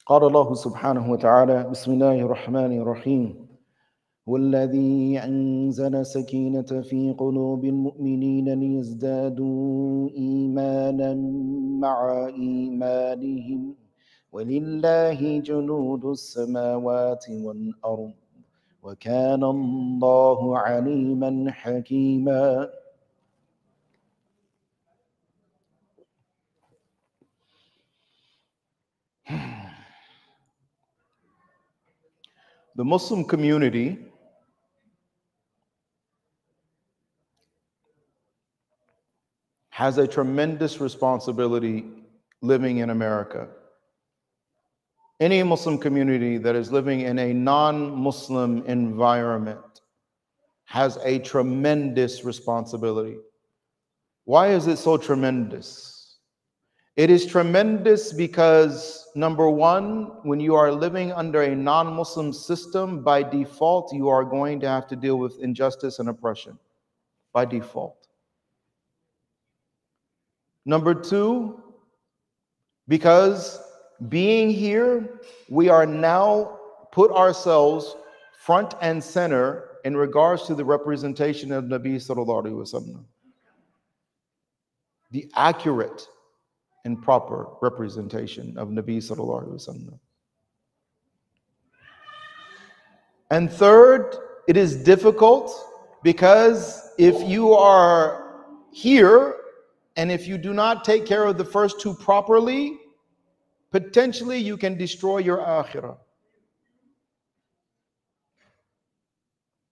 قال الله سبحانه وتعالى بسم الله الرحمن الرحيم والذي أنزل سكينة في قلوب المؤمنين ليزدادوا إيمانا مع إيمانهم ولله جنود السماوات والأرض وكان الله عليما حكيما. The Muslim community has a tremendous responsibility living in America. Any Muslim community that is living in a non-Muslim environment has a tremendous responsibility. Why is it so tremendous? It is tremendous because, number one, when you are living under a non-Muslim system, by default, you are going to have to deal with injustice and oppression, by default. Number two, because being here, we are now put ourselves front and center in regards to the representation of Nabi Sallallahu Alaihi Wasallam. The accurate and proper representation of Nabi Sallallahu Alaihi Wasallam. And third, it is difficult because if you are here and if you do not take care of the first two properly, potentially you can destroy your akhirah.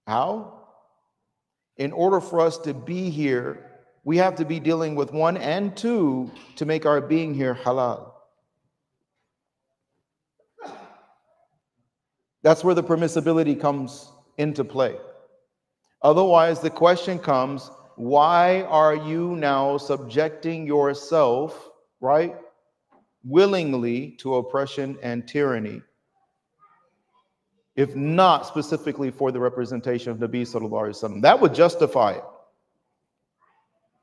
How? In order for us to be here, we have to be dealing with one and two to make our being here halal. That's where the permissibility comes into play. Otherwise, the question comes, why are you now subjecting yourself, right, willingly to oppression and tyranny, if not specifically for the representation of Nabi Sallallahu Alaihi Wasallam? That would justify it.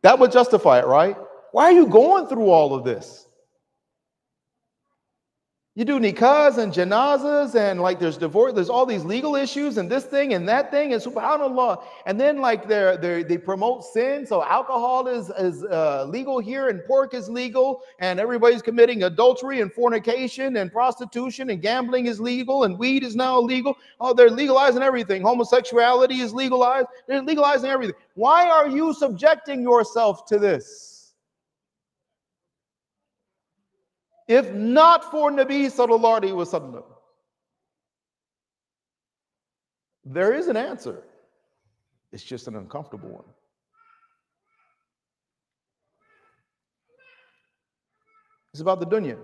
That would justify it, right? Why are you going through all of this? You do nikahs and janazas and like there's divorce, there's all these legal issues and this thing and that thing and subhanallah. And then like they promote sin. So alcohol is legal here and pork is legal and everybody's committing adultery and fornication and prostitution and gambling is legal and weed is now illegal. Oh, they're legalizing everything. Homosexuality is legalized. They're legalizing everything. Why are you subjecting yourself to this? If not for Nabi Sallallahu Alaihi Wasallam? There is an answer. It's just an uncomfortable one. It's about the dunya.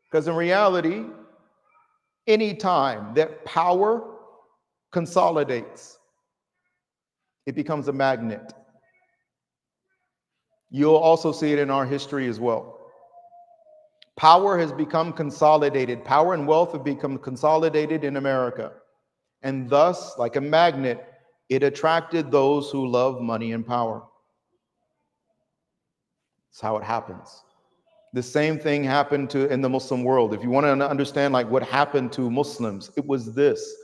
Because in reality, any time that power consolidates, it becomes a magnet. You'll also see it in our history as well. Power has become consolidated. Power and wealth have become consolidated in America. And thus, like a magnet, it attracted those who love money and power. That's how it happens. The same thing happened in the Muslim world. If you want to understand like what happened to Muslims, it was this.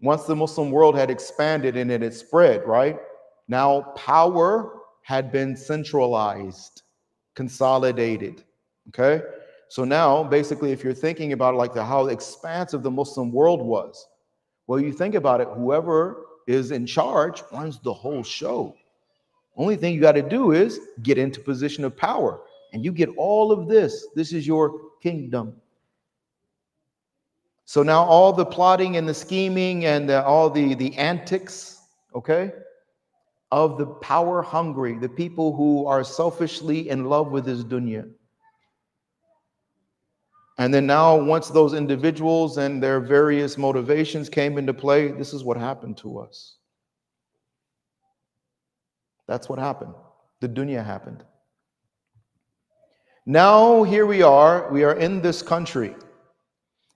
Once the Muslim world had expanded and it had spread, right? Now power had been centralized, consolidated. Okay, so now basically, if you're thinking about like how expansive the Muslim world was, well, you think about it, whoever is in charge runs the whole show. Only thing you got to do is get into position of power, and you get all of this. This is your kingdom. So now all the plotting and the scheming and all the antics, okay, of the power hungry, the people who are selfishly in love with this dunya. And then now, once those individuals and their various motivations came into play, this is what happened to us. That's what happened. The dunya happened. Now, here we are in this country.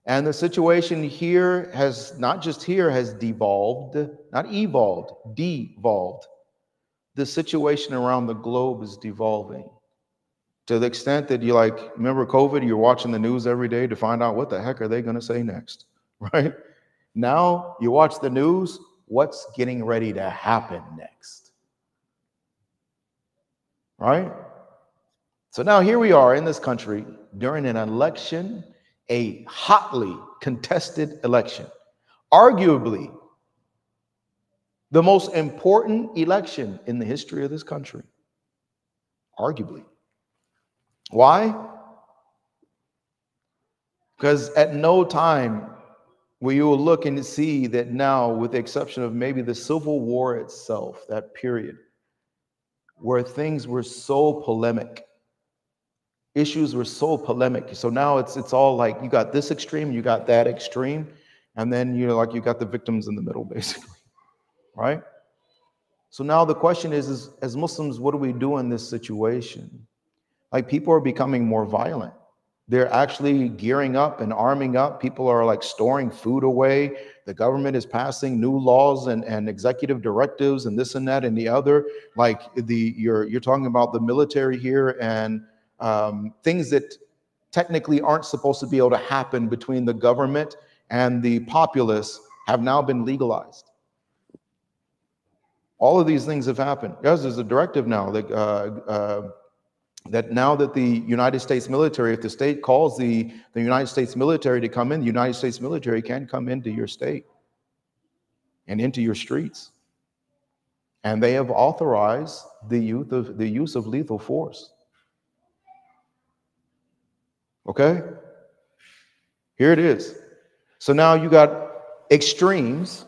And the situation here has, not just here, has devolved, not evolved, devolved. The situation around the globe is devolving To the extent that you like, remember COVID, you're watching the news every day to find out what the heck are they going to say next, right? Now you watch the news, what's getting ready to happen next, right? So now here we are in this country during an election, a hotly contested election, arguably the most important election in the history of this country, arguably. Why? Because at no time will you look and see that now, with the exception of maybe the Civil War itself, that period where things were so polemic, issues were so polemic. So now it's all like you got this extreme, you got that extreme, and then you got the victims in the middle, basically, right? So now the question is as Muslims, what do we do in this situation? Like, people are becoming more violent. They're actually gearing up and arming up. People are like storing food away. The government is passing new laws and executive directives and this and that and the other. Like you're talking about the military here and things that technically aren't supposed to be able to happen between the government and the populace have now been legalized. All of these things have happened. Yes, there's a directive now that now that the United States military, if the state calls the United States military to come in, the United States military can come into your state and into your streets. And they have authorized the use of lethal force. Okay? Here it is. So now you got extremes,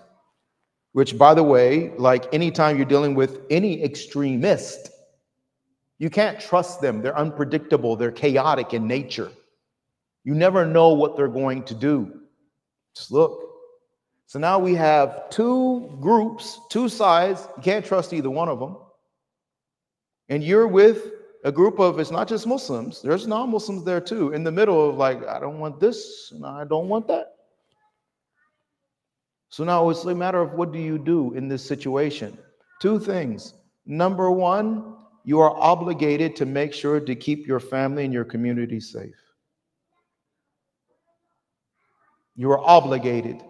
which, by the way, like anytime you're dealing with any extremist, you can't trust them. They're unpredictable. They're chaotic in nature. You never know what they're going to do. Just look. So now we have two groups, two sides. You can't trust either one of them. And you're with a group of, it's not just Muslims. There's non-Muslims there too, in the middle of like, I don't want this and I don't want that. So now it's a matter of what do you do in this situation? Two things. Number one, you are obligated to make sure to keep your family and your community safe. You are obligated.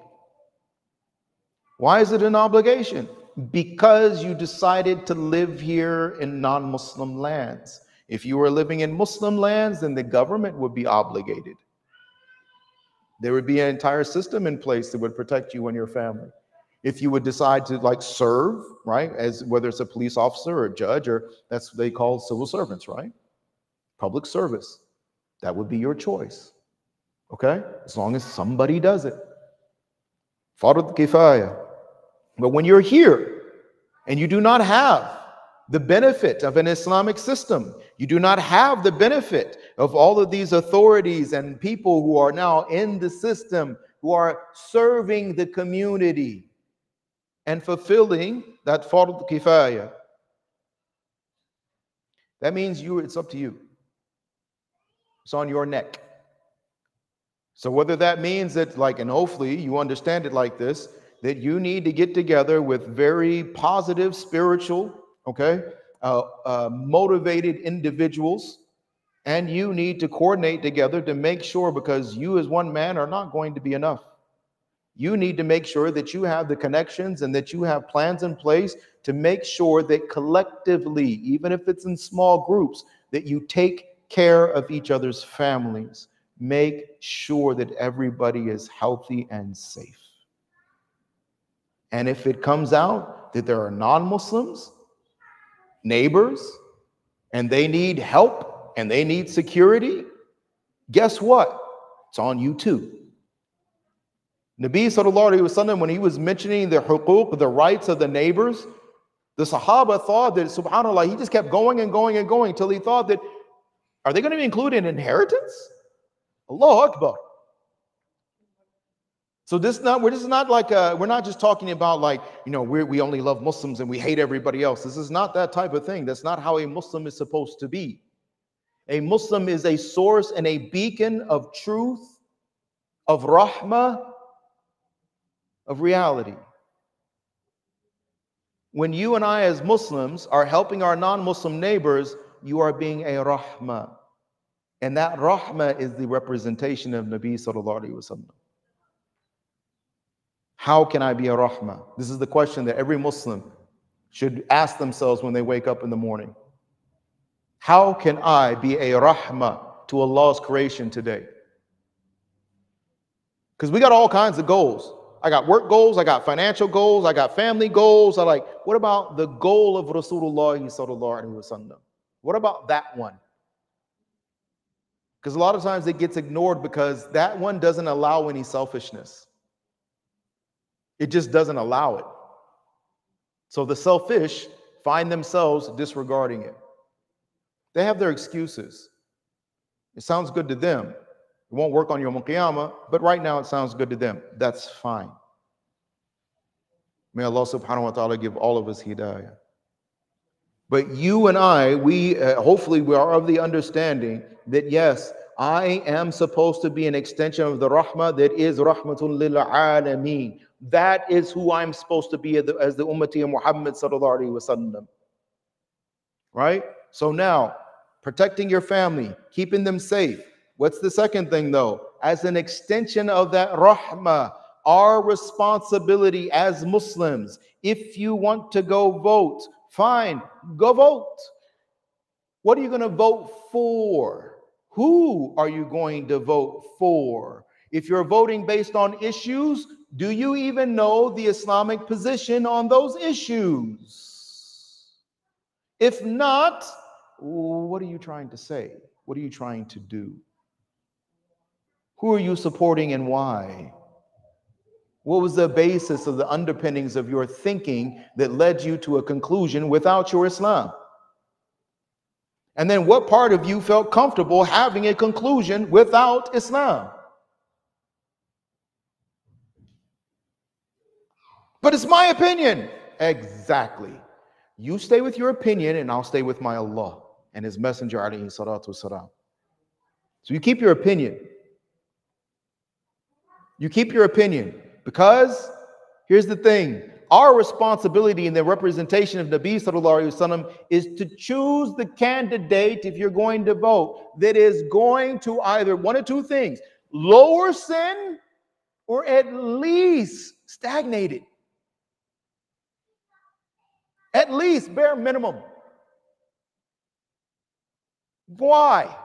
Why is it an obligation? Because you decided to live here in non-Muslim lands. If you were living in Muslim lands, then the government would be obligated. There would be an entire system in place that would protect you and your family. If you would decide to like serve, right, as whether it's a police officer or a judge, or that's what they call civil servants, right? Public service. That would be your choice. Okay? As long as somebody does it. Fard kifaya. But when you're here and you do not have the benefit of an Islamic system, you do not have the benefit of all of these authorities and people who are now in the system, who are serving the community and fulfilling that fard kifaya. That means it's up to you. It's on your neck. So whether that means that, like, and hopefully you understand it like this, that you need to get together with very positive, spiritual, okay, motivated individuals, and you need to coordinate together to make sure, because you as one man are not going to be enough. You need to make sure that you have the connections and that you have plans in place to make sure that collectively, even if it's in small groups, that you take care of each other's families. Make sure that everybody is healthy and safe. And if it comes out that there are non-Muslims, neighbors, and they need help and they need security, guess what? It's on you too. Nabi sallallahu alaihi wasallam, when he was mentioning the huquq, the rights of the neighbors, the Sahaba thought that, subhanAllah, he just kept going and going and going until he thought that, are they going to be included in inheritance? Allahu Akbar. So this is not like we're not just talking about like, we only love Muslims and we hate everybody else. This is not that type of thing. That's not how a Muslim is supposed to be. A Muslim is a source and a beacon of truth, of rahmah, of reality. When you and I as Muslims are helping our non-Muslim neighbors, you are being a rahmah. And that rahmah is the representation of Nabi sallallahu alaihi wasallam. How can I be a rahmah? This is the question that every Muslim should ask themselves when they wake up in the morning. How can I be a rahmah to Allah's creation today? Because we got all kinds of goals. I got work goals, I got financial goals, I got family goals. What about the goal of Rasulullah sallallahu alaihi wasallam? What about that one? Because a lot of times it gets ignored because that one doesn't allow any selfishness. It just doesn't allow it. So the selfish find themselves disregarding it. They have their excuses. It sounds good to them. It won't work on Yawm al-Qiyamah, but right now it sounds good to them. That's fine. May Allah subhanahu wa ta'ala give all of us hidayah. But you and I, hopefully we are of the understanding that yes, I am supposed to be an extension of the rahmah that is rahmatun lil alameen. That is who I'm supposed to be as the ummati of Muhammad sallallahu alaihi wasallam. Right? So now, protecting your family, keeping them safe. What's the second thing though? As an extension of that rahmah, our responsibility as Muslims, if you want to go vote, fine, go vote. What are you going to vote for? Who are you going to vote for? If you're voting based on issues, do you even know the Islamic position on those issues? If not, what are you trying to say? What are you trying to do? Who are you supporting and why? What was the basis of the underpinnings of your thinking that led you to a conclusion without your Islam? And then what part of you felt comfortable having a conclusion without Islam? But it's my opinion. Exactly. You stay with your opinion and I'll stay with my Allah and His Messenger alayhi salatu wasalam. So you keep your opinion. You keep your opinion because here's the thing. Our responsibility in the representation of Nabi sallallahu alaihi wasallam is to choose the candidate, if you're going to vote, that is going to either one of two things: lower sin or at least stagnate it. At least bare minimum. Why?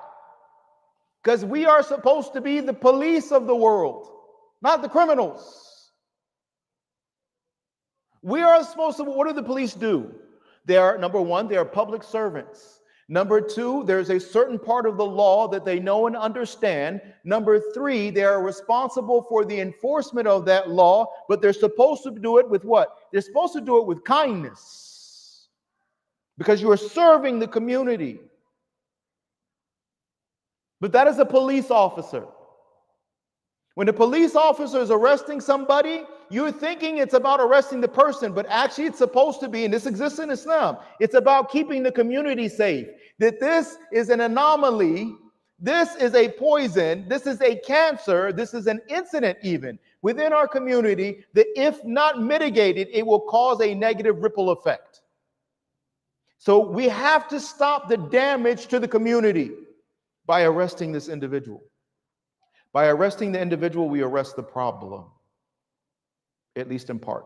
Because we are supposed to be the police of the world, not the criminals. We are supposed to, what do the police do? They are, number one, they are public servants. Number two, there's a certain part of the law that they know and understand. Number three, they are responsible for the enforcement of that law, but they're supposed to do it with what? They're supposed to do it with kindness, because you are serving the community. But that is a police officer. When a police officer is arresting somebody, you're thinking it's about arresting the person, but actually it's supposed to be, and this exists in Islam, it's about keeping the community safe. That this is an anomaly, this is a poison, this is a cancer, this is an incident even within our community that if not mitigated, it will cause a negative ripple effect. So we have to stop the damage to the community by arresting this individual. By arresting the individual, we arrest the problem, at least in part.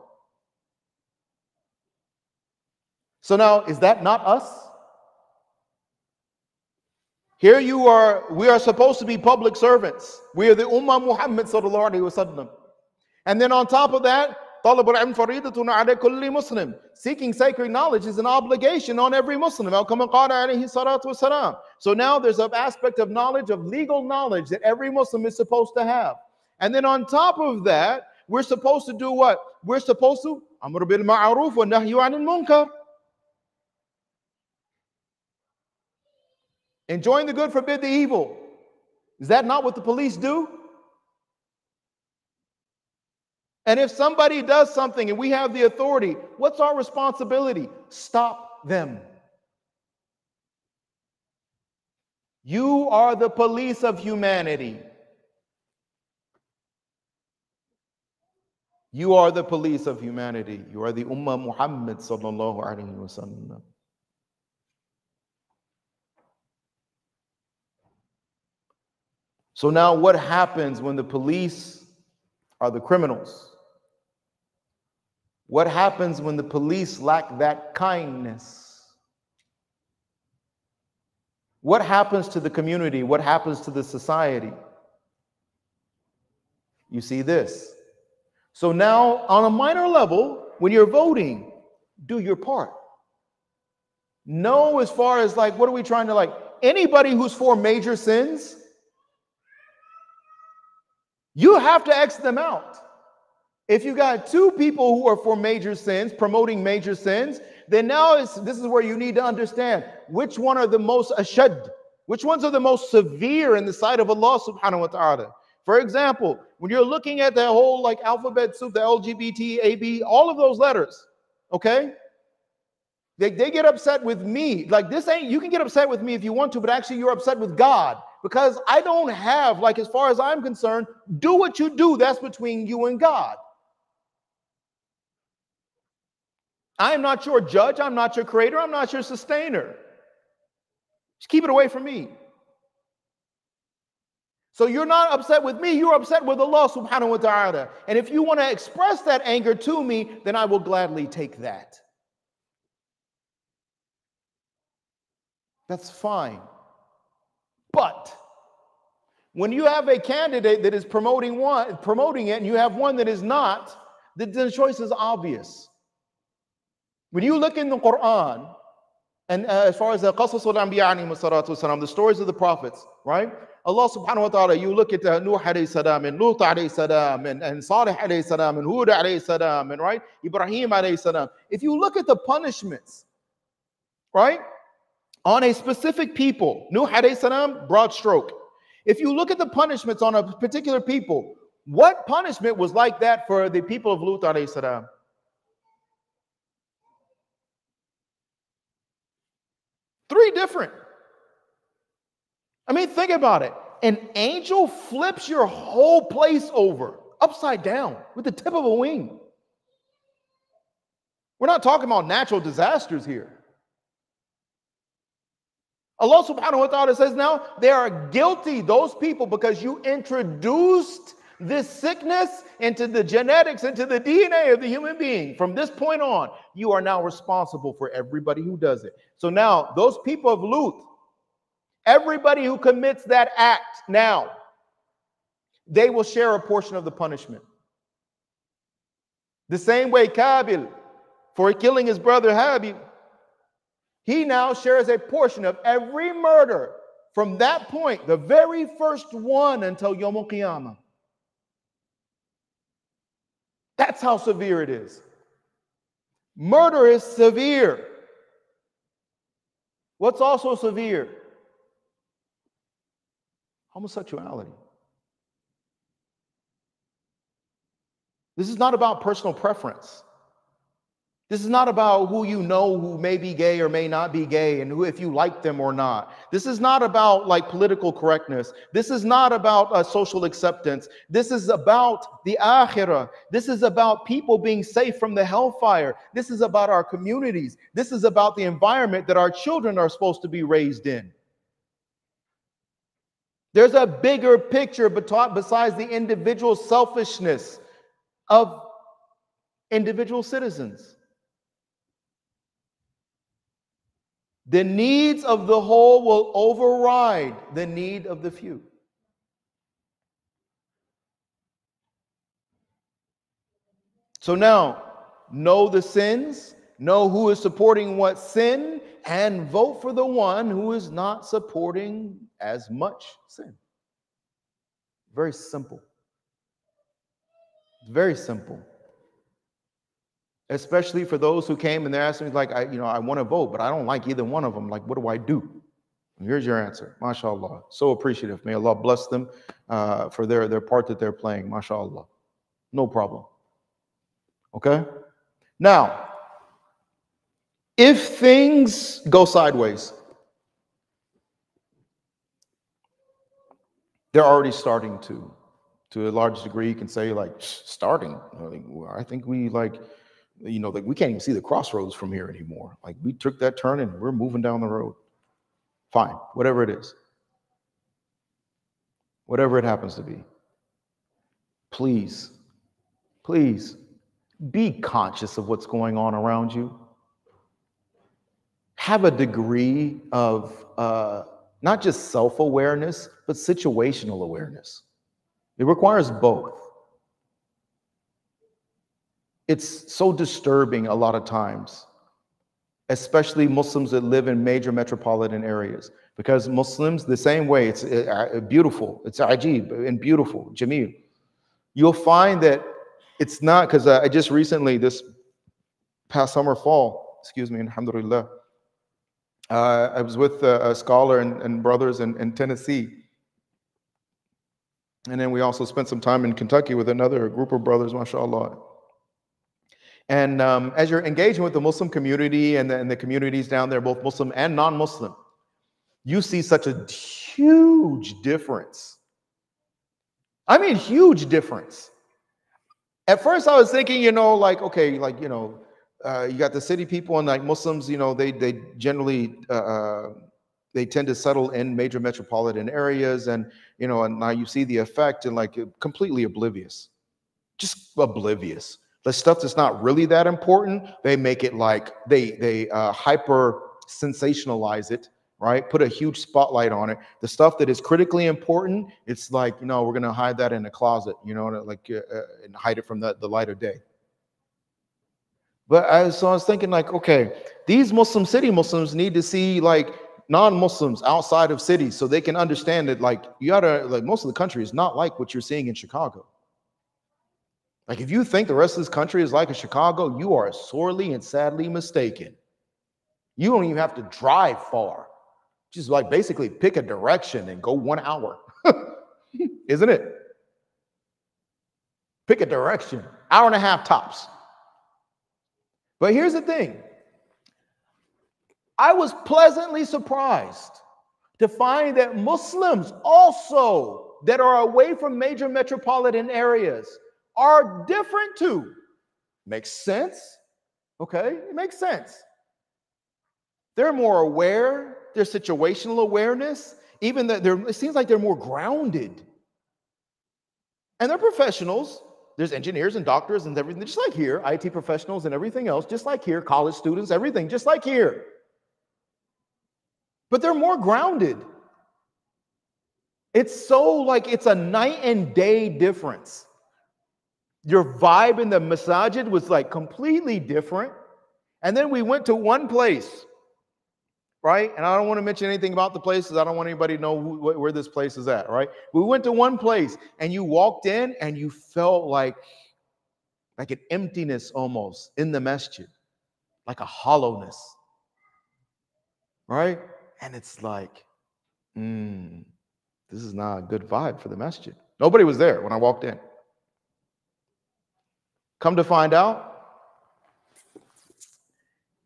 So now, is that not us? Here you are, we are supposed to be public servants. We are the Ummah Muhammad sallallahu alaihi wasallam. And then on top of that, طَلَبُ الْعِلْمِ فَرِيضَةٌ عَلَى كُلِّ مُسْلِمٍ. Seeking sacred knowledge is an obligation on every Muslim. So now there's an aspect of knowledge, of legal knowledge, that every Muslim is supposed to have. And then on top of that, we're supposed to do what? We're supposed to أَمْرُ بِالْمَعْرُوفِ وَالنَّهْيُ عَنِ الْمُنكَرِ. Enjoin the good, forbid the evil. Is that not what the police do? And if somebody does something and we have the authority, what's our responsibility? Stop them. You are the police of humanity. You are the police of humanity. You are the Ummah Muhammad sallallahu alaihi wasallam. So now what happens when the police are the criminals? What happens when the police lack that kindness? What happens to the community? What happens to the society? You see this. So now, on a minor level, when you're voting, do your part. Know as far as like, what are we trying to like? Anybody who's for major sins, you have to X them out. If you got two people who are for major sins, promoting major sins, then now this is where you need to understand which one are the most ashad, which ones are the most severe in the sight of Allah subhanahu wa ta'ala. For example, when you're looking at that whole like alphabet soup, the LGBT, AB, all of those letters, okay? They get upset with me. Like this ain't, you can get upset with me if you want to, but actually you're upset with God because I don't have, like, as far as I'm concerned, do what you do. That's between you and God. I am not your judge. I'm not your creator. I'm not your sustainer. Just keep it away from me. So you're not upset with me. You're upset with Allah subhanahu wa ta'ala. And if you want to express that anger to me, then I will gladly take that. That's fine. But when you have a candidate that is promoting it, and you have one that is not, the choice is obvious. When you look in the Quran, and as far as the Qasasul Anbiya alayhi salatu wasalam, the stories of the prophets, right? Allah subhanahu wa ta'ala, you look at Nuh alayhi salam, and Lut alayhi salam, and Salih alayhi salam, and Hud alayhi salam, and right? Ibrahim alayhi salam. If you look at the punishments, right? On a specific people, Nuh alayhi salam, broad stroke. If you look at the punishments on a particular people, what punishment was like that for the people of Lut alayhi salam? Three different. I mean, think about it. An angel flips your whole place over, upside down, with the tip of a wing. We're not talking about natural disasters here. Allah subhanahu wa ta'ala says now they are guilty, those people, because you introduced this sickness into the genetics, into the DNA of the human being. From this point on, you are now responsible for everybody who does it. So now those people of Lut, everybody who commits that act now, they will share a portion of the punishment. The same way Qabil, for killing his brother Habil, he now shares a portion of every murder from that point, the very first one, until Yawm al-Qiyamah. That's how severe it is. Murder is severe. What's also severe? Homosexuality. This is not about personal preference. This is not about who you know who may be gay or may not be gay, and who, if you like them or not. This is not about like political correctness. This is not about social acceptance. This is about the akhirah. This is about people being safe from the hellfire. This is about our communities. This is about the environment that our children are supposed to be raised in. There's a bigger picture besides the individual selfishness of individual citizens. The needs of the whole will override the need of the few. So now, know the sins, know who is supporting what sin, and vote for the one who is not supporting as much sin. Very simple. Very simple. Especially for those who came and they're asking me, like, I want to vote, but I don't like either one of them. Like, what do I do? And here's your answer. MashaAllah. So appreciative. May Allah bless them for their part that they're playing. MashaAllah. No problem. Okay? Now, if things go sideways, they're already starting to a large degree. You can say, like, starting. I think we, like, like we can't even see the crossroads from here anymore. Like, we took that turn and we're moving down the road. Fine, whatever it is. whatever it happens to be. Please, please be conscious of what's going on around you. Have a degree of not just self-awareness, but situational awareness. It requires both. It's so disturbing a lot of times, especially Muslims that live in major metropolitan areas, because Muslims, the same way, it's beautiful, it's ajib and beautiful, jameel. You'll find that it's not, because I just recently, this past summer, fall, excuse me, alhamdulillah, I was with a scholar and brothers in Tennessee. And then we also spent some time in Kentucky with another group of brothers, mashallah. And as you're engaging with the Muslim community and the communities down there, both Muslim and non-Muslim, you see such a huge difference. I mean, huge difference. At first I was thinking, like, okay, like, you got the city people and like Muslims, they generally, they tend to settle in major metropolitan areas, and, and now you see the effect and like completely oblivious, just oblivious. The stuff that's not really that important, they make it like they hyper sensationalize it, right? Put a huge spotlight on it. The stuff that is critically important, it's like, we're going to hide that in a closet, and hide it from the light of day. But I was thinking like, okay, these city Muslims need to see like non-Muslims outside of cities so they can understand that like most of the country is not like what you're seeing in Chicago. Like if you think the rest of this country is like in Chicago, you are sorely and sadly mistaken. You don't even have to drive far. Just like basically pick a direction and go 1 hour, isn't it? Pick a direction, hour and a half tops. But here's the thing. I was pleasantly surprised to find that Muslims also that are away from major metropolitan areas are different too. Makes sense. Okay, it makes sense. They're more aware, their situational awareness, even that it seems like they're more grounded. And they're professionals. There's engineers and doctors and everything, just like here, IT professionals and everything else, just like here, college students, everything, just like here. But they're more grounded. It's so like it's a night and day difference. Your vibe in the masajid was like completely different. And then we went to one place, right? And I don't want to mention anything about the places. I don't want anybody to know where this place is at, right? We went to one place and you walked in and you felt like an emptiness almost in the masjid, like a hollowness, right? And it's like, this is not a good vibe for the masjid. Nobody was there when I walked in. Come to find out,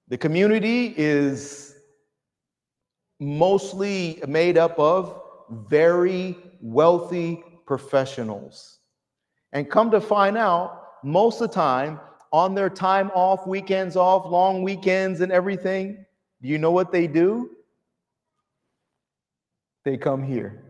the community is mostly made up of very wealthy professionals. And come to find out, most of the time, on their time off, weekends off, long weekends and everything, do you know what they do? They come here.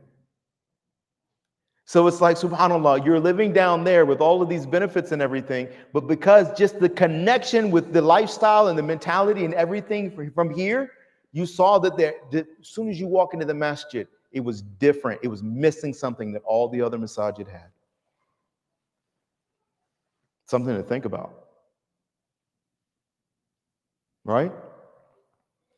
So it's like, subhanAllah, you're living down there with all of these benefits and everything, but because just the connection with the lifestyle and the mentality and everything from here, you saw that as soon as you walk into the masjid, it was different. It was missing something that all the other masajid had. Something to think about. Right?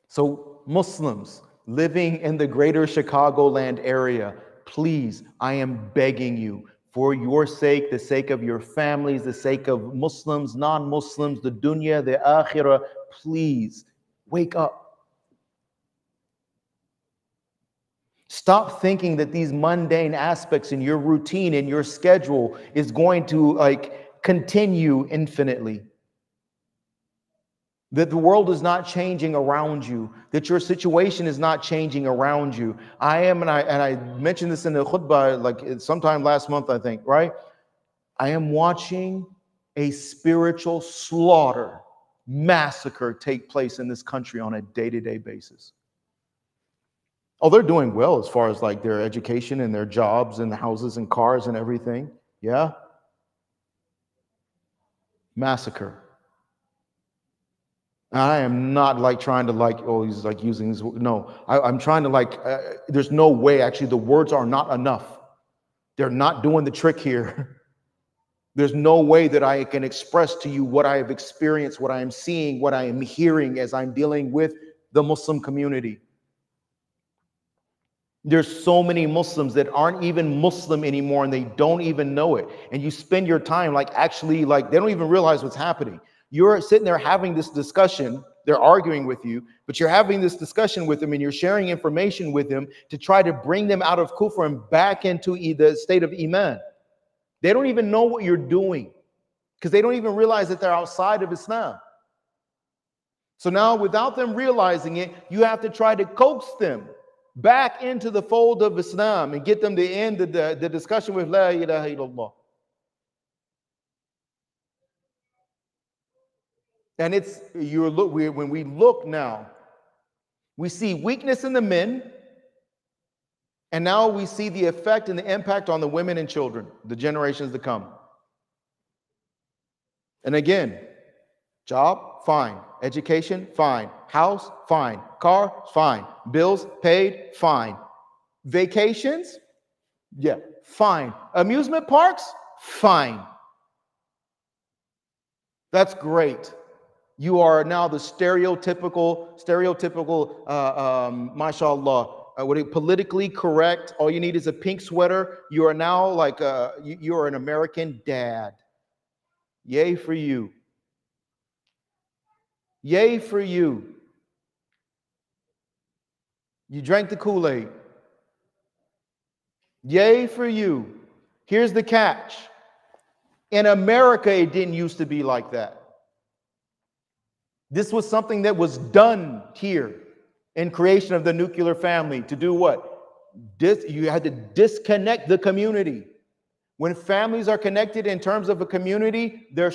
So Muslims living in the greater Chicagoland area, please, I am begging you, for your sake, the sake of your families, the sake of Muslims, non-Muslims, the dunya, the akhirah, please wake up. Stop thinking that these mundane aspects in your routine, in your schedule, is going to continue infinitely. That the world is not changing around you, that your situation is not changing around you. And I mentioned this in the khutbah sometime last month, I think, right? I am watching a spiritual slaughter, massacre take place in this country on a day-to-day basis. Oh, they're doing well as far as like their education and their jobs and the houses and cars and everything. Yeah. Massacre. I am not like trying to like, oh, he's like using his, no, I'm trying to like, there's no way, actually, the words are not enough. They're not doing the trick here. There's no way that I can express to you what I have experienced, what I am seeing, what I am hearing as I'm dealing with the Muslim community. There's so many Muslims that aren't even Muslim anymore and they don't even know it. And you spend your time like actually like they don't even realize what's happening. You're sitting there having this discussion, they're arguing with you, but you're having this discussion with them and you're sharing information with them to try to bring them out of kufr and back into the state of iman. They don't even know what you're doing because they don't even realize that they're outside of Islam. So now without them realizing it, you have to try to coax them back into the fold of Islam and get them to end the discussion with La ilaha illallah. And it's when we look now, we see weakness in the men, and now we see the effect and the impact on the women and children, the generations to come. And again, job, fine. Education, fine. House, fine. Car, fine. Bills paid, fine. Vacations, yeah, fine. Amusement parks, fine. That's great. You are now the stereotypical, mashallah, politically correct. All you need is a pink sweater. You are now like you are an American dad. Yay for you. Yay for you. You drank the Kool-Aid. Yay for you. Here's the catch. In America, it didn't used to be like that. This was something that was done here in creation of the nuclear family to do what? You had to disconnect the community. When families are connected in terms of a community, they're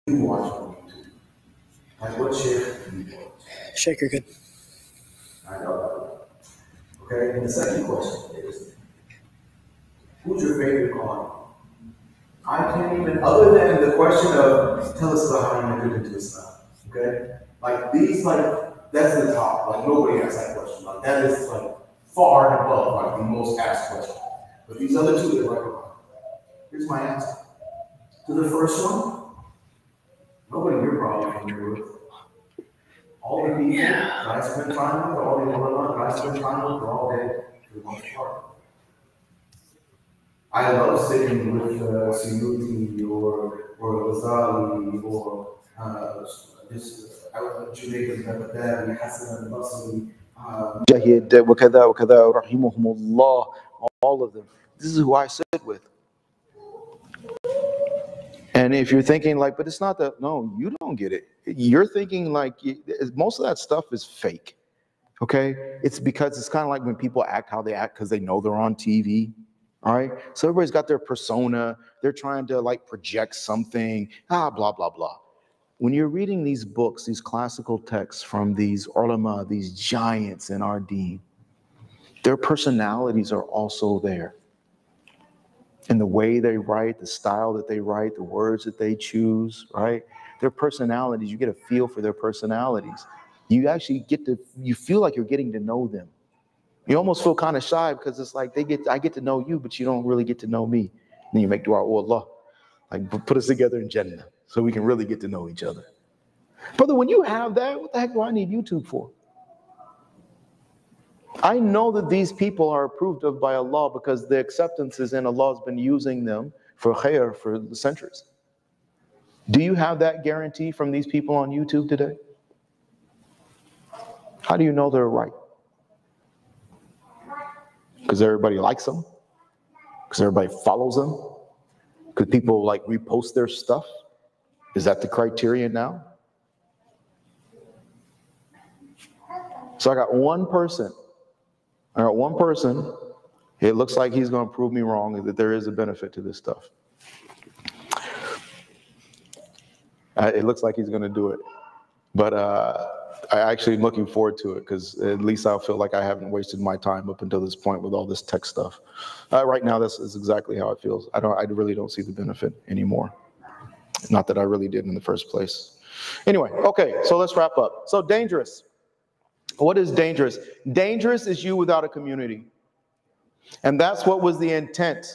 you watch on YouTube? Like, what shape do you watch? Shaker good. I know that. Okay, and the second question is, who's your favorite client? I can't even, other than the question of, tell us about how you get into Islam. Okay? Like, these, like, that's the top. Like, nobody asks that question. Like, that is, like, far and above, like, the most asked question. But these other two, they're like, okay, here's my answer. To the first one, nobody you're probably familiar with. All the people that I spend time with, all the ulama that I spend time with, are all dead for the most part. I love sitting with Suyuti or Ghazali or this Junayd al-Baghdadi, Hassan al-Basri, Jahid, وكذا وكذا رحمهم الله, all of them. This is who I sit with. And if you're thinking like, but it's not that, no, you don't get it. You're thinking like, most of that stuff is fake, okay? It's because it's kind of like when people act how they act because they know they're on TV, all right? So everybody's got their persona. They're trying to like project something, blah, blah, blah. When you're reading these books, these classical texts from these ulama, these giants in our deen, their personalities are also there. And the way they write, the style that they write, the words that they choose, right? Their personalities, you get a feel for their personalities. You actually you feel like you're getting to know them. You almost feel kind of shy because it's like I get to know you, but you don't really get to know me. And then you make dua, oh Allah, like put us together in Jannah so we can really get to know each other. Brother, when you have that, what the heck do I need YouTube for? I know that these people are approved of by Allah because the acceptance is in. Allah has been using them for khair for centuries. Do you have that guarantee from these people on YouTube today? How do you know they're right? Because everybody likes them? Because everybody follows them? Because people like repost their stuff? Is that the criterion now? So I got one person. It looks like he's going to prove me wrong, that there is a benefit to this stuff. It looks like he's going to do it. But I actually am looking forward to it because at least I'll feel like I haven't wasted my time up until this point with all this tech stuff. Right now, this is exactly how it feels. I really don't see the benefit anymore. Not that I really did in the first place. Anyway, okay, so let's wrap up. So dangerous. What is dangerous? Dangerous is you without a community. And that's what was the intent,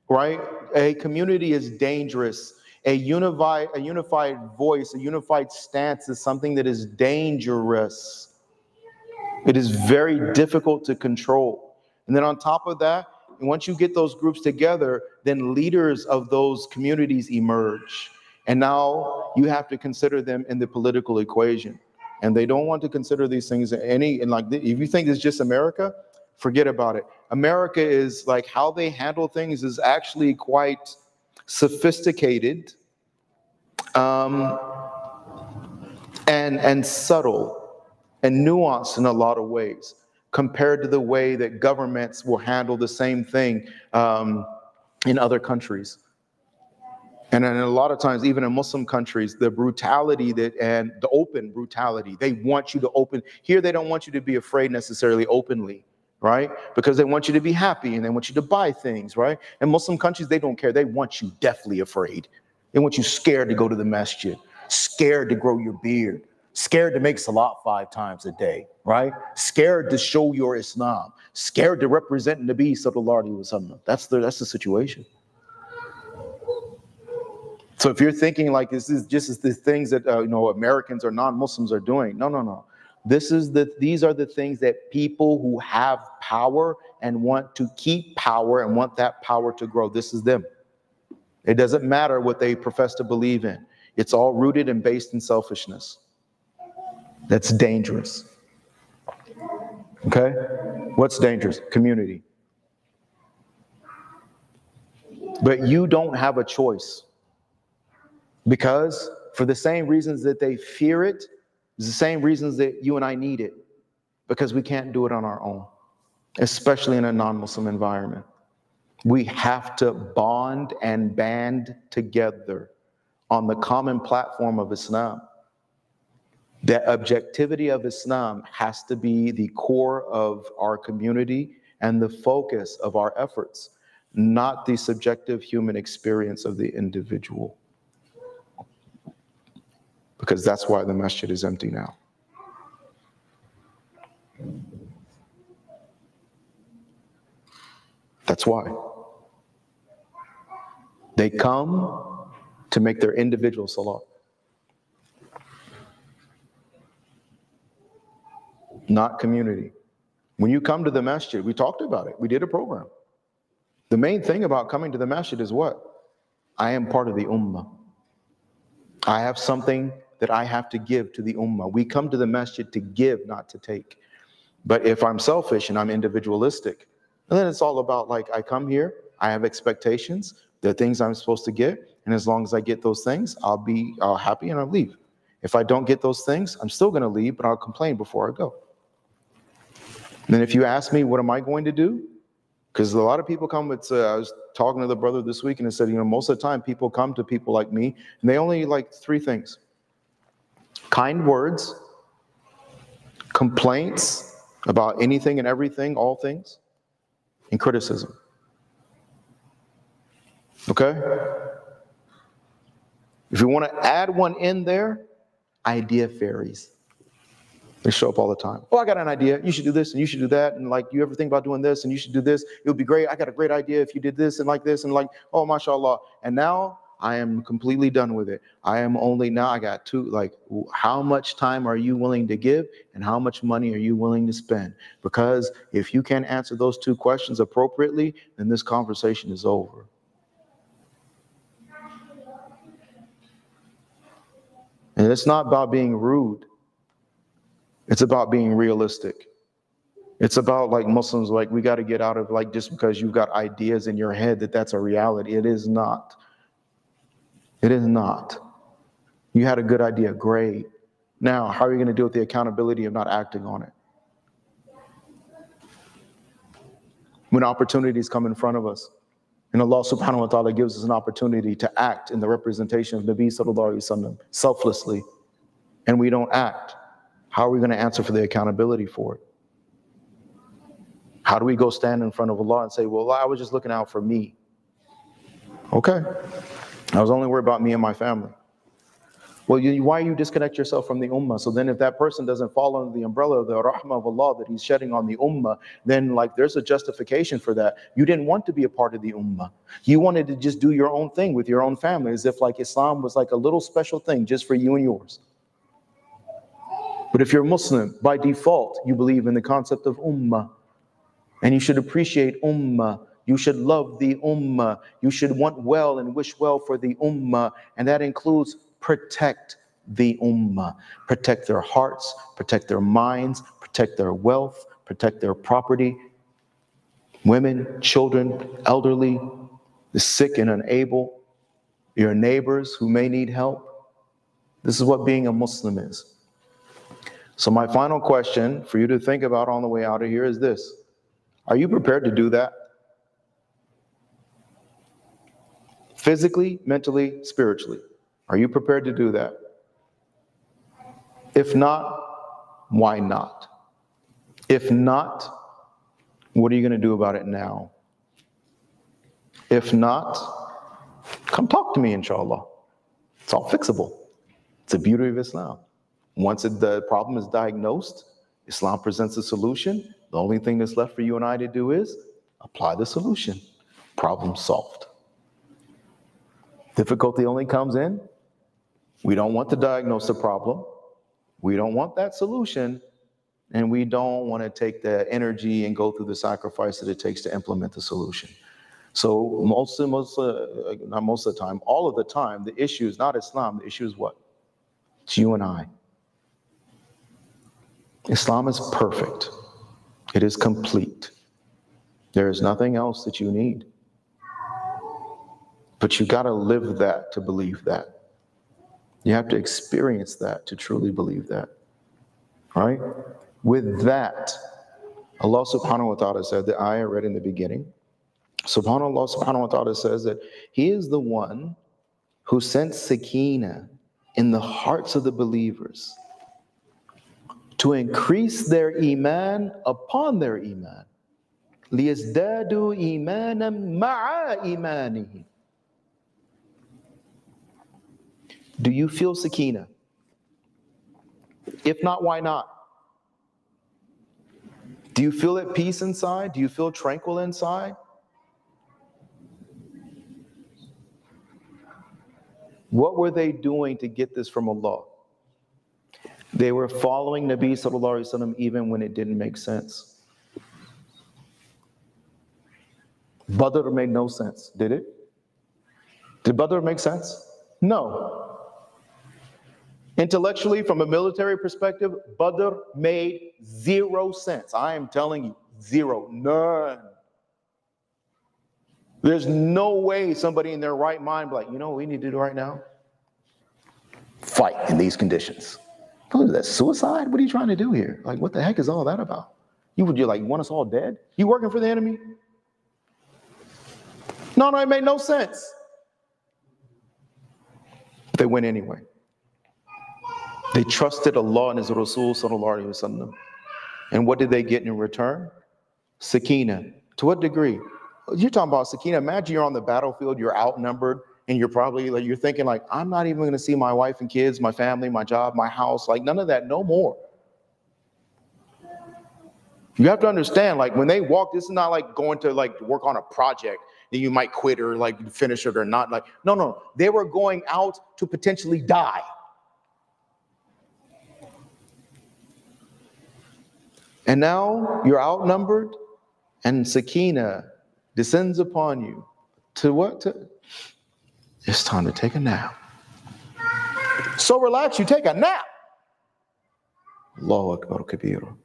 right? A community is dangerous. A unified voice, a unified stance is something that is dangerous. It is very difficult to control. And then on top of that, once you get those groups together, then leaders of those communities emerge. And now you have to consider them in the political equation. And they don't want to consider these things if you think it's just America, forget about it. America is like how they handle things is actually quite sophisticated and subtle and nuanced in a lot of ways compared to the way that governments will handle the same thing in other countries. And then a lot of times, even in Muslim countries, the brutality and the open brutality, they want you to open. Here, they don't want you to be afraid necessarily openly, right? Because they want you to be happy and they want you to buy things, right? In Muslim countries, they don't care. They want you deathly afraid. They want you scared to go to the masjid, scared to grow your beard, scared to make salat 5 times a day, right? Scared to show your Islam, scared to represent Nabi sallallahu alaihi wasallam. That's the situation. So if you're thinking like this is just the things that Americans or non-Muslims are doing, no. These are the things that people who have power and want to keep power and want that power to grow. This is them. It doesn't matter what they profess to believe in. It's all rooted and based in selfishness. That's dangerous. Okay? What's dangerous? Community. But you don't have a choice. Because for the same reasons that they fear it, it's the same reasons that you and I need it. Because we can't do it on our own, especially in a non-Muslim environment. We have to bond and band together on the common platform of Islam. The objectivity of Islam has to be the core of our community and the focus of our efforts, not the subjective human experience of the individual. Because that's why the masjid is empty now. That's why. They come to make their individual salah. Not community. When you come to the masjid, we talked about it. We did a program. The main thing about coming to the masjid is what? I am part of the ummah. I have something that I have to give to the ummah. We come to the masjid to give, not to take. But if I'm selfish and I'm individualistic, then it's all about like, I come here, I have expectations, there are things I'm supposed to get, and as long as I get those things, I'll be happy and I'll leave. If I don't get those things, I'm still gonna leave, but I'll complain before I go. And then if you ask me, what am I going to do? Because a lot of people come with, I was talking to the brother this week and I said, most of the time people come to people like me and they only like three things: kind words, complaints about anything and everything, all things, and criticism. Okay? If you want to add one in there, idea fairies. They show up all the time. Oh, I got an idea. You should do this and you should do that. And like, you ever think about doing this and you should do this? It would be great. I got a great idea if you did this and like this and like, oh, mashallah. And now I am completely done with it. I am only now I got two, like, how much time are you willing to give and how much money are you willing to spend? Because if you can't answer those two questions appropriately, then this conversation is over. And it's not about being rude. It's about being realistic. It's about like Muslims, like we got to get out of like just because you've got ideas in your head that that's a reality. It is not. It is not. You had a good idea, great. Now, how are you going to deal with the accountability of not acting on it? When opportunities come in front of us, and Allah subhanahu wa ta'ala gives us an opportunity to act in the representation of Nabi sallallahu alaihi wasallam selflessly, and we don't act, how are we going to answer for the accountability for it? How do we go stand in front of Allah and say, well, I was just looking out for me? Okay. I was only worried about me and my family. Well, why you disconnect yourself from the ummah? So then if that person doesn't fall under the umbrella of the rahmah of Allah that he's shedding on the ummah, then like there's a justification for that. You didn't want to be a part of the ummah. You wanted to just do your own thing with your own family, as if like Islam was like a little special thing just for you and yours. But if you're Muslim, by default, you believe in the concept of ummah. And you should appreciate ummah. You should love the ummah. You should want well and wish well for the ummah. And that includes protect the ummah. Protect their hearts, protect their minds, protect their wealth, protect their property. Women, children, elderly, the sick and unable, your neighbors who may need help. This is what being a Muslim is. So my final question for you to think about on the way out of here is this. Are you prepared to do that? Physically, mentally, spiritually. Are you prepared to do that? If not, why not? If not, what are you going to do about it now? If not, come talk to me, inshallah. It's all fixable. It's the beauty of Islam. Once the problem is diagnosed, Islam presents a solution. The only thing that's left for you and I to do is apply the solution. Problem solved. Difficulty only comes in. We don't want to diagnose the problem. We don't want that solution. And we don't want to take the energy and go through the sacrifice that it takes to implement the solution. So not most of the time, all of the time, the issue is not Islam. The issue is what? It's you and I. Islam is perfect. It is complete. There is nothing else that you need. But you got to live that to believe that. You have to experience that to truly believe that. All right? With that, Allah subhanahu wa ta'ala said, the ayah read in the beginning, Allah subhanahu wa ta'ala says that He is the one who sent Sakina in the hearts of the believers to increase their iman upon their iman. لِيَزْدَادُوا إِيمَانًا مَعَ إِيمَانِهِمْ. Do you feel Sakina? If not, why not? Do you feel at peace inside? Do you feel tranquil inside? What were they doing to get this from Allah? They were following Nabi sallallahu alaihi wasallam even when it didn't make sense. Badr made no sense, did it? Did Badr make sense? No. Intellectually, from a military perspective, Badr made zero sense. I am telling you, zero, none. There's no way somebody in their right mind be like, you know what we need to do right now? Fight in these conditions. What is that, suicide? What are you trying to do here? Like, what the heck is all that about? You want us all dead? You working for the enemy? No, it made no sense. But they went anyway. They trusted Allah and His Rasul sallallahu alaihi wasallam. And what did they get in return? Sakina. To what degree? You're talking about Sakina. Imagine you're on the battlefield, you're outnumbered, and you're probably like, you're thinking like, I'm not even going to see my wife and kids, my family, my job, my house, like none of that, no more. You have to understand, like when they walk, this is not like going to like work on a project that you might quit or like finish it or not. Like, no, they were going out to potentially die. And now you're outnumbered and Sakina descends upon you. To what? It's time to take a nap. So relax, you take a nap. Allahu Akbar Kabira.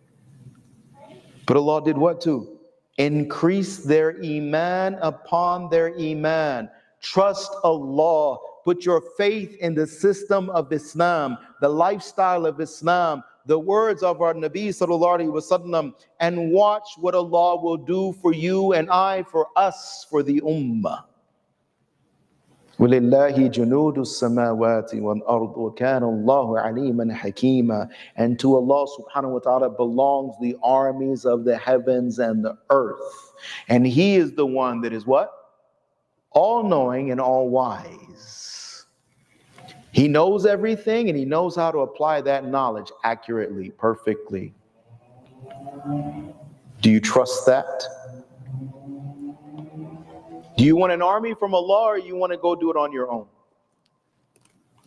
But Allah did what too? Increase their iman upon their iman. Trust Allah. Put your faith in the system of Islam, the lifestyle of Islam, the words of our Nabi sallallahu alaihi wasallam, and watch what Allah will do for you and I, for us, for the ummah. وَلِلَّهِ جُنُودُ السَّمَاوَاتِ وَالْأَرْضِ وَكَانَ اللَّهُ عَلِيمًا حَكِيمًا. And to Allah subhanahu wa ta'ala belongs the armies of the heavens and the earth. And He is the one that is what? All-knowing and all-wise. He knows everything and He knows how to apply that knowledge accurately, perfectly. Do you trust that? Do you want an army from Allah or you want to go do it on your own?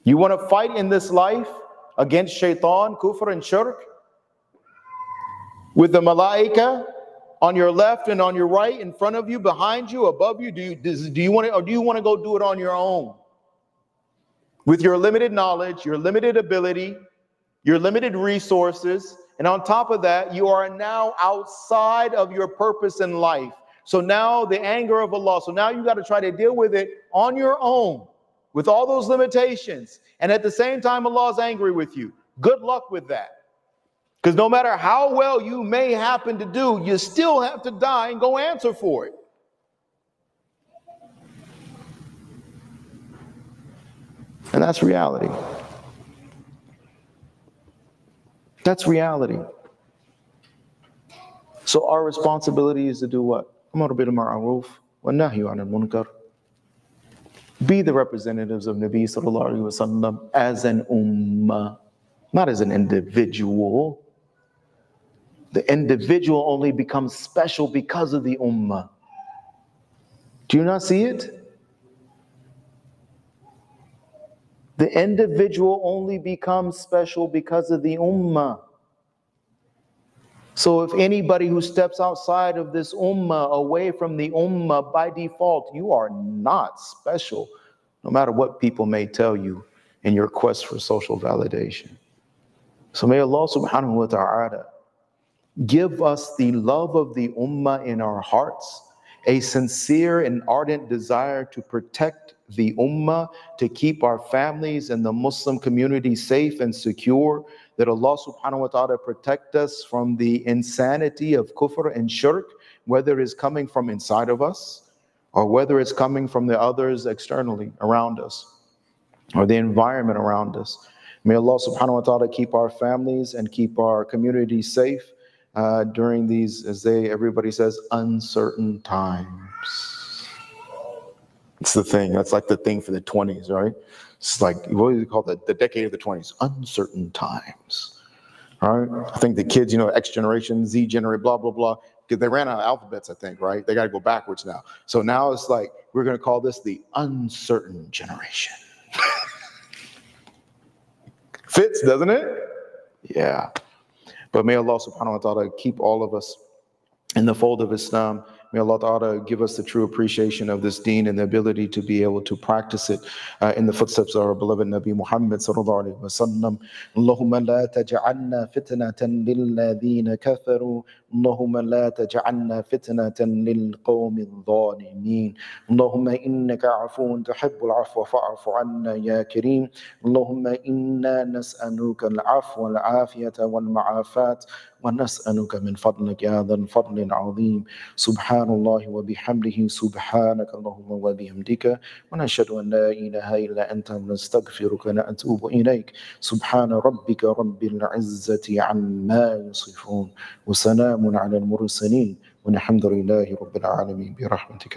You want to fight in this life against shaitan, kufr and shirk? With the malaika on your left and on your right, in front of you, behind you, above you? Do you want to, or do you want to go do it on your own? With your limited knowledge, your limited ability, your limited resources, and on top of that, you are now outside of your purpose in life. So now the anger of Allah, so now you got to try to deal with it on your own, with all those limitations. And at the same time, Allah is angry with you. Good luck with that. Because no matter how well you may happen to do, you still have to die and go answer for it. And that's reality. That's reality. So our responsibility is to do what? Amar bil ma'ruf wa nahyu 'anil munkar. Be the representatives of Nabi sallallahu alaihi wasallam as an ummah, not as an individual. The individual only becomes special because of the ummah. Do you not see it? The individual only becomes special because of the ummah. So if anybody who steps outside of this ummah, away from the ummah, by default, you are not special, no matter what people may tell you in your quest for social validation. So may Allah subhanahu wa ta'ala give us the love of the ummah in our hearts, a sincere and ardent desire to protect the ummah, to keep our families and the Muslim community safe and secure, that Allah subhanahu wa ta'ala protect us from the insanity of kufr and shirk, whether it's coming from inside of us or whether it's coming from the others externally around us. or the environment around us. May Allah subhanahu wa ta'ala keep our families and keep our community safe during these, as everybody says, uncertain times. It's the thing. That's like the thing for the 20s, right? It's like, what do you call that? The decade of the 20s, uncertain times. All right? I think the kids, X generation, Z generation, blah, blah, blah, because they ran out of alphabets, I think, right? They got to go backwards now. So now it's like, we're going to call this the uncertain generation. Fits, doesn't it? Yeah. But may Allah subhanahu wa ta'ala keep all of us in the fold of Islam. May Allah ta'ala give us the true appreciation of this deen and the ability to be able to practice it in the footsteps of our beloved Nabi Muhammad sallallahu alayhi wa sallam. Allahumma la taj'alna fitnatan lilladhina kafaru. Allahumma la taj'alna fitnatan lilqawmi adh-dhalimin. Allahumma innaka afuun tuhibbul afwa fa'fu anna ya kareem. Allahumma inna nas'aluka al-afwa wal-afiyata wal-ma'afat. ونسألك من فضلك يا ذا الفضل العظيم سبحان الله وبحمده سبحانك اللهم وبحمدك ونشهد أن لا إله إلا أنت ونستغفرك ونتوب إليك سبحان ربك رب العزة عما يصفون وسلام على المرسلين والحمد لله رب العالمين برحمتك